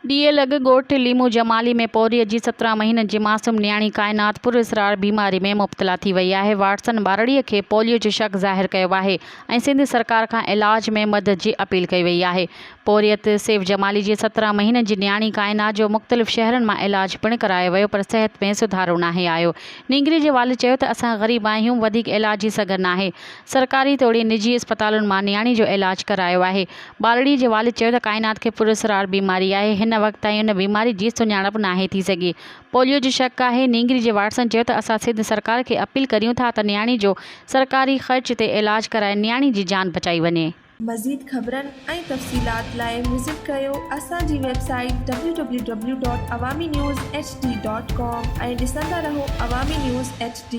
ॾींहुं लॻ ॻोठ लीमू जमाली में पोरीअ जी 17 महीननि जी मासूम न्याणी काइनात पुरअसरार बीमारी में मुब्तला थी वई आहे। वाटसन ॿारड़ीअ खे पोलियो जो शक ज़ाहिर कयो आहे ऐं सिंध सरकार खां इलाज में मदद जी अपील कई वई आहे। पोरियत सैफ जमाली जी 17 महीननि जी न्याणी काइनात जो मुख़्तलिफ़ शहरनि मां इलाज पिणु करायो वियो पर सिहत में सुधारो नाहे आयो। नींगरी जे वालिद चयो त असां ग़रीब आहियूं, वधीक इलाज जी सघन नाहे। सरकारी तोड़ी निजी अस्पतालुनि मां न्याणी जो इलाज करायो आहे। ॿारड़ीअ जे वालिद चयो त काइनात खे पुरअसरार बीमारी आहे। हिन वक़्त ताईं उन बीमारी जी सुञाणप नाहे थी सघी। पोलियो जो शक आहे। नींगरी जे वाटसन चयो त असां सिंध सरकार खे अपील करियूं था त न्याणी जो सरकारी ख़र्च ते इलाज कराए न्याणी जी जान बचाई वञे। मज़ीद ख़बरनि ऐं तफ़सीलात लाइ विज़िट कयो असांजी वेबसाइट www.awamiNewsHD.com ऐं ॾिसंदा रहो अवामी न्यूज़ HD।